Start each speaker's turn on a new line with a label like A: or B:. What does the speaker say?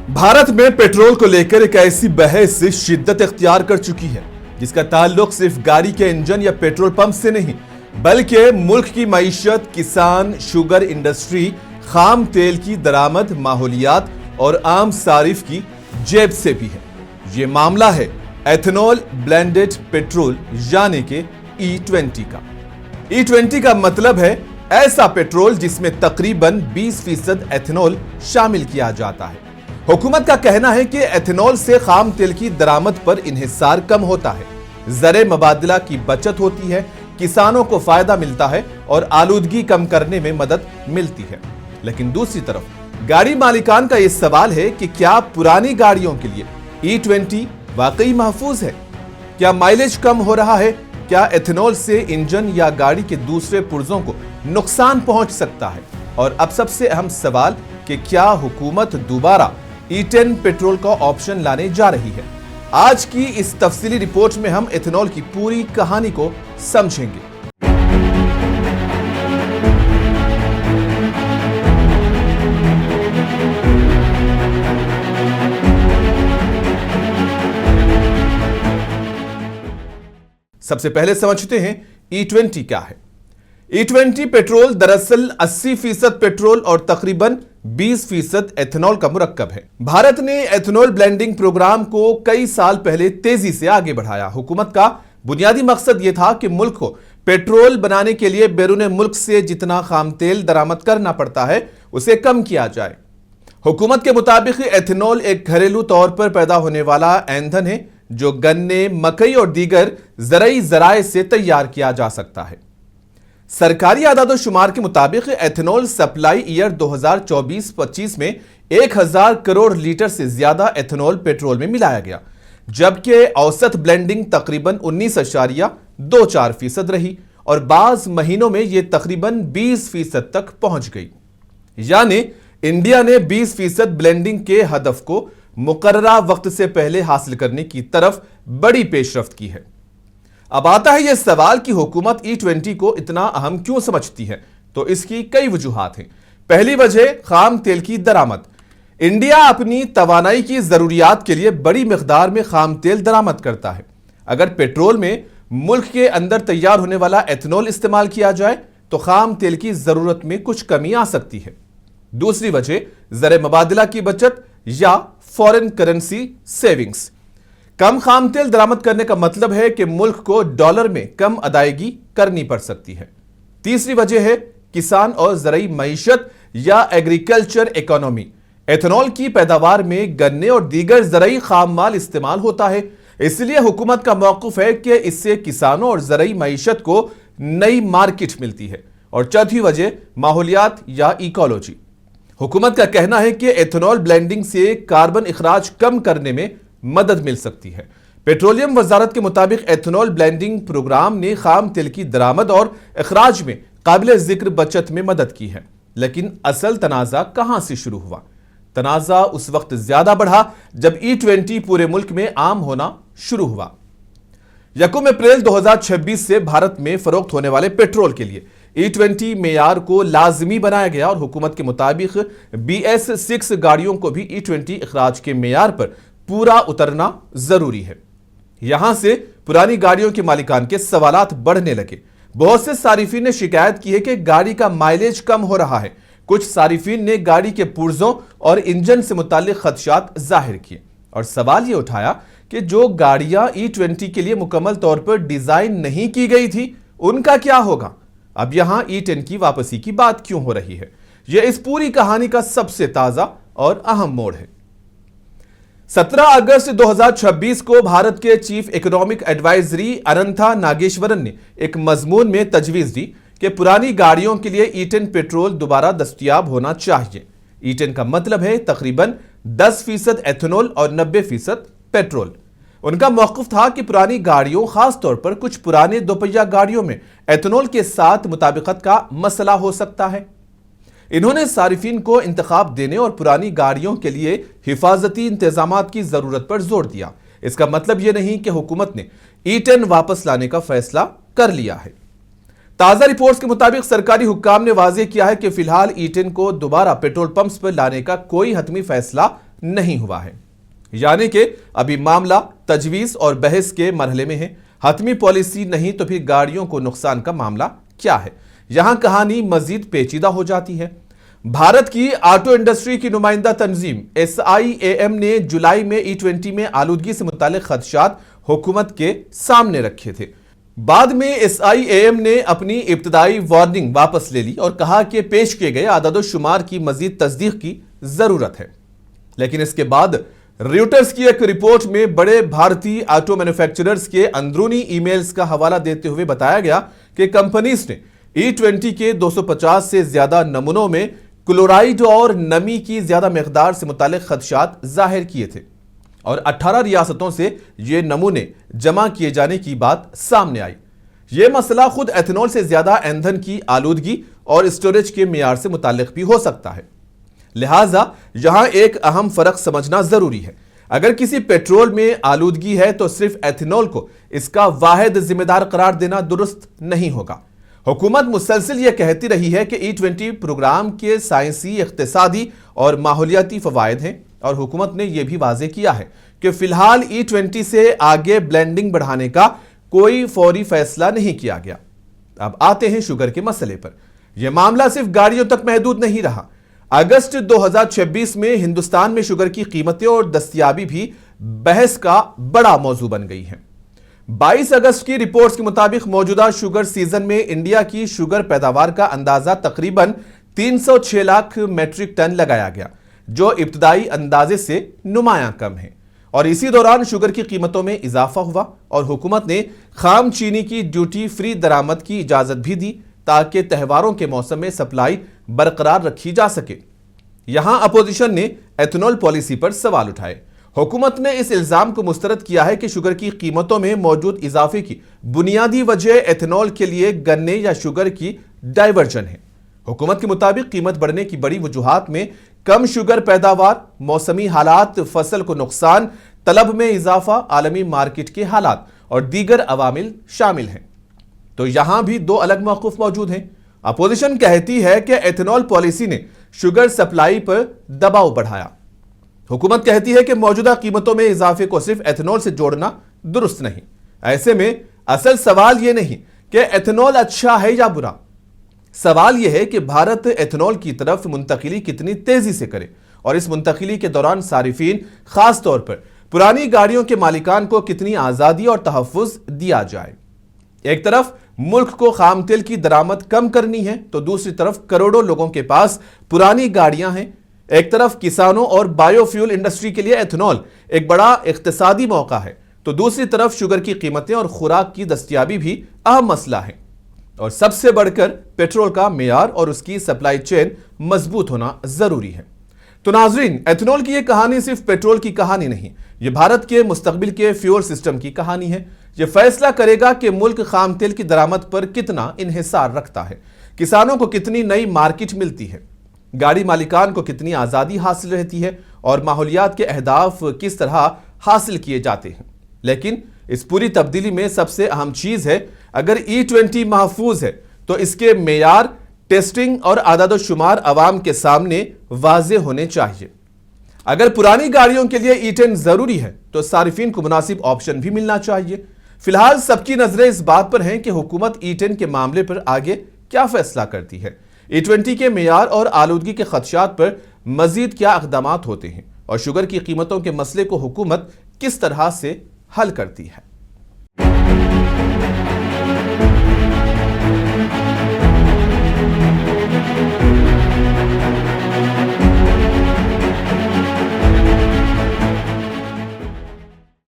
A: भारत में पेट्रोल को लेकर एक ऐसी बहस शिद्दत इख्तियार कर चुकी है जिसका ताल्लुक सिर्फ गाड़ी के इंजन या पेट्रोल पंप से नहीं बल्कि मुल्क की मईशत, किसान, शुगर इंडस्ट्री, खाम तेल की दरामद, माहौलियात और आम सारिफ की जेब से भी है। ये मामला है एथेनॉल ब्लेंडेड पेट्रोल यानी कि E20 का। E20 का मतलब है ऐसा पेट्रोल जिसमें तकरीबन 20% एथेनॉल शामिल किया जाता है। हुकूमत का कहना है कि एथेनॉल से खाम तेल की दरामद पर इन्हिसार कम होता है, ज़रे मबादला की बचत होती है, किसानों को फायदा मिलता है और आलूदगी कम करने में मदद मिलती है। लेकिन दूसरी तरफ गाड़ी मालिकान का यह सवाल है कि क्या पुरानी गाड़ियों के लिए E20 वाकई महफूज है? क्या माइलेज कम हो रहा है? क्या एथेनॉल से इंजन या गाड़ी के दूसरे पुर्जों को नुकसान पहुंच सकता है? और अब सबसे अहम सवाल कि क्या हुकूमत दोबारा E10 पेट्रोल का ऑप्शन लाने जा रही है? आज की इस तफसीली रिपोर्ट में हम एथेनॉल की पूरी कहानी को समझेंगे। सबसे पहले समझते हैं E20 क्या है। E20 पेट्रोल दरअसल 80% पेट्रोल और तकरीबन 20% एथेनॉल का मुरक्कब है। भारत ने एथेनॉल ब्लेंडिंग प्रोग्राम को कई साल पहले तेजी से आगे बढ़ाया। हुकूमत का बुनियादी मकसद यह था कि मुल्क को पेट्रोल बनाने के लिए बैरून मुल्क से जितना खाम तेल दरामद करना पड़ता है उसे कम किया जाए। हुकूमत के मुताबिक एथेनॉल एक घरेलू तौर पर पैदा होने वाला ईंधन है जो गन्ने, मकई और दीगर ज़राई ज़राए से तैयार किया जा सकता है। सरकारी आदाद शुमार के मुताबिक एथेनॉल सप्लाई ईयर 2024-25 में 1000 करोड़ लीटर से ज्यादा एथेनॉल पेट्रोल में मिलाया गया, जबकि औसत ब्लेंडिंग तकरीबन 19.24% रही और बाज महीनों में यह तकरीबन 20% तक पहुंच गई। यानी इंडिया ने 20% ब्लेंडिंग के हदफ को मुकर्ररा वक्त से पहले हासिल करने की तरफ बड़ी पेशरफ्त की है। अब आता है यह सवाल कि हुकूमत E20 को इतना अहम क्यों समझती है? तो इसकी कई वजूहात हैं। पहली वजह खाम तेल की दरामद। इंडिया अपनी तवानाई की जरूरियात के लिए बड़ी मिकदार में खाम तेल दरामद करता है। अगर पेट्रोल में मुल्क के अंदर तैयार होने वाला एथेनॉल इस्तेमाल किया जाए तो खाम तेल की जरूरत में कुछ कमी आ सकती है। दूसरी वजह ज़रे मबादला की बचत या फॉरेन करेंसी सेविंग्स। कम खाम तेल दरामद करने का मतलब है कि मुल्क को डॉलर में कम अदायगी करनी पड़ सकती है। तीसरी वजह है किसान और ज़राई मईशत या एग्रीकल्चर इकोनॉमी। एथेनॉल की पैदावार में गन्ने और दीगर ज़राई खाम माल इस्तेमाल होता है, इसलिए हुकूमत का मौक़िफ़ है कि इससे किसानों और ज़राई मईशत को नई मार्केट मिलती है। और चौथी वजह माहौलियात या इकोलॉजी। हुकूमत का कहना है कि एथेनॉल ब्लेंडिंग से कार्बन इखराज कम करने में मदद मिल सकती है। पेट्रोलियम वजारत के मुताबिक एथेनॉल ब्लेंडिंग प्रोग्राम ने खाम तेल की दरामद और इखराज में काबिल जिक्र बचत में मदद की है। लेकिन असल तनाज़ा कहां से शुरू हुआ? तनाज़ा उस वक्त ज्यादा बढ़ा जब E20 पूरे मुल्क में आम होना शुरू हुआ। 1 अप्रैल 2026 से भारत में फरोख्त होने वाले पेट्रोल के लिए E20 मेयार को लाजमी बनाया गया और हुकूमत के मुताबिक BS6 गाड़ियों को भी E20 इखराज के मेयार पर पूरा उतरना जरूरी है। यहां से पुरानी गाड़ियों के मालिकान के सवालात बढ़ने लगे। बहुत से सारिफीन ने शिकायत की है कि गाड़ी का माइलेज कम हो रहा है। कुछ सारिफीन ने गाड़ी के पुर्जों और इंजन से मुताल्लिक खदशात जाहिर किए और सवाल यह उठाया कि जो गाड़ियां E20 के लिए मुकम्मल तौर पर डिजाइन नहीं की गई थी उनका क्या होगा? अब यहां E10 की वापसी की बात क्यों हो रही है? यह इस पूरी कहानी का सबसे ताजा और अहम मोड़ है। 17 अगस्त 2026 को भारत के chief economic advisory Anantha Nageswaran ने एक मजमून में तजवीज दी कि पुरानी गाड़ियों के लिए E10 पेट्रोल दोबारा दस्तयाब होना चाहिए। E10 का मतलब है तकरीबन 10% एथेनॉल और 90% पेट्रोल। उनका मौक़िफ़ था कि पुरानी गाड़ियों, खास तौर पर कुछ पुराने दोपहिया गाड़ियों में एथेनॉल के साथ मुताबिकत का मसला हो सकता है। इन्होंने सारिफीन को इंतखाब देने और पुरानी गाड़ियों के लिए हिफाजती इंतजामात की जरूरत पर जोर दिया। इसका मतलब यह नहीं कि हुकूमत ने E10 वापस लाने का फैसला कर लिया है। ताजा रिपोर्ट्स के मुताबिक सरकारी हुक्काम ने वाज़ेह किया है कि फिलहाल E10 को दोबारा पेट्रोल पंप्स पर लाने का कोई हतमी फैसला نہیں ہوا ہے، یعنی کہ ابھی معاملہ تجویز اور بحث کے مرحلے میں ہے۔ حتمی پالیسی نہیں تو پھر گاڑیوں کو نقصان کا معاملہ کیا ہے؟ یہاں کہانی مزید پیچیدہ ہو جاتی ہے۔ بھارت کی آٹو انڈسٹری کی نمائندہ تنظیم SIAM نے جولائی میں E20 میں آلودگی سے متعلق خدشات حکومت کے سامنے رکھے تھے۔ بعد میں SIAM نے اپنی ابتدائی وارننگ واپس لے لی اور کہا کہ پیش کیے گئے اعداد و شمار کی مزید تصدیق کی ضرورت ہے۔ لیکن اس کے بعد ریوٹرز کی ایک رپورٹ میں بڑے بھارتی آٹو مینوفیکچررز کے اندرونی ای میلز کا حوالہ دیتے ہوئے بتایا گیا کہ کمپنیز نے E20 کے 250 سے زیادہ نمونوں میں کلورائڈ اور نمی کی زیادہ مقدار سے متعلق خدشات ظاہر کیے تھے اور 18 ریاستوں سے یہ نمونے جمع کیے جانے کی بات سامنے آئی۔ یہ مسئلہ خود ایتھنول سے زیادہ ایندھن کی آلودگی اور اسٹوریج کے معیار سے متعلق بھی ہو سکتا ہے۔ لہٰذا یہاں ایک اہم فرق سمجھنا ضروری ہے۔ اگر کسی پیٹرول میں آلودگی ہے تو صرف ایتھنول کو اس کا واحد ذمہ دار قرار دینا درست نہیں ہوگا۔ حکومت مسلسل یہ کہتی رہی ہے کہ E20 پروگرام کے سائنسی، اقتصادی اور ماحولیاتی فوائد ہیں، اور حکومت نے یہ بھی واضح کیا ہے کہ فی الحال E20 سے آگے بلینڈنگ بڑھانے کا کوئی فوری فیصلہ نہیں کیا گیا۔ اب آتے ہیں شوگر کے مسئلے پر۔ یہ معاملہ صرف گاڑیوں تک محدود نہیں رہا۔ اگست 2026 میں ہندوستان میں شوگر کی قیمتیں اور دستیابی بھی بحث کا بڑا موضوع بن گئی ہیں۔ 22 اگست کی رپورٹس کے مطابق موجودہ شوگر سیزن میں انڈیا کی شوگر پیداوار کا اندازہ تقریباً 306 لاکھ میٹرک ٹن لگایا گیا، جو ابتدائی اندازے سے نمایاں کم ہے۔ اور اسی دوران شوگر کی قیمتوں میں اضافہ ہوا اور حکومت نے خام چینی کی ڈیوٹی فری درآمد کی اجازت بھی دی تاکہ تہواروں کے موسم میں سپلائی برقرار رکھی جا سکے۔ یہاں اپوزیشن نے ایتھنول پالیسی پر سوال اٹھائے۔ حکومت نے اس الزام کو مسترد کیا ہے کہ شوگر کی قیمتوں میں موجود اضافے کی بنیادی وجہ ایتھنول کے لیے گنے یا شوگر کی ڈائیورژن ہے۔ حکومت کے مطابق قیمت بڑھنے کی بڑی وجوہات میں کم شوگر پیداوار، موسمی حالات، فصل کو نقصان، طلب میں اضافہ، عالمی مارکیٹ کے حالات اور دیگر عوامل شامل ہیں۔ تو یہاں بھی دو الگ موقف موجود ہیں۔ اپوزیشن کہتی ہے کہ ایتھنول پالیسی نے شوگر سپلائی پر دباؤ بڑھایا۔ حکومت کہتی ہے کہ موجودہ قیمتوں میں اضافے کو صرف ایتھنول سے جوڑنا درست نہیں۔ ایسے میں اصل سوال یہ نہیں کہ ایتھنول اچھا ہے یا برا، سوال یہ ہے کہ بھارت ایتھنول کی طرف منتقلی کتنی تیزی سے کرے اور اس منتقلی کے دوران صارفین، خاص طور پر پرانی گاڑیوں کے مالکان کو کتنی آزادی اور تحفظ دیا جائے۔ ایک طرف ملک کو خام تیل کی درآمد کم کرنی ہے تو دوسری طرف کروڑوں لوگوں کے پاس پرانی گاڑیاں ہیں۔ ایک طرف کسانوں اور بائیو فیول انڈسٹری کے لیے ایتھنول ایک بڑا اقتصادی موقع ہے تو دوسری طرف شوگر کی قیمتیں اور خوراک کی دستیابی بھی اہم مسئلہ ہے، اور سب سے بڑھ کر پیٹرول کا معیار اور اس کی سپلائی چین مضبوط ہونا ضروری ہے۔ تو ناظرین، ایتھنول کی یہ کہانی صرف پیٹرول کی کہانی نہیں، یہ بھارت کے مستقبل کے فیول سسٹم کی کہانی ہے۔ یہ فیصلہ کرے گا کہ ملک خام تیل کی درآمد پر کتنا انحصار رکھتا ہے، کسانوں کو کتنی نئی مارکیٹ ملتی ہے، گاڑی مالکان کو کتنی آزادی حاصل رہتی ہے اور ماحولیات کے اہداف کس طرح حاصل کیے جاتے ہیں۔ لیکن اس پوری تبدیلی میں سب سے اہم چیز ہے، اگر E20 محفوظ ہے تو اس کے معیار، ٹیسٹنگ اور اعداد و شمار عوام کے سامنے واضح ہونے چاہیے۔ اگر پرانی گاڑیوں کے لیے E10 ضروری ہے تو صارفین کو مناسب آپشن بھی ملنا چاہیے۔ فی الحال سب کی نظریں اس بات پر ہیں کہ حکومت E10 کے معاملے پر آگے کیا فیصلہ کرتی ہے، E20 کے معیار اور آلودگی کے خدشات پر مزید کیا اقدامات ہوتے ہیں، اور شوگر کی قیمتوں کے مسئلے کو حکومت کس طرح سے حل کرتی ہے۔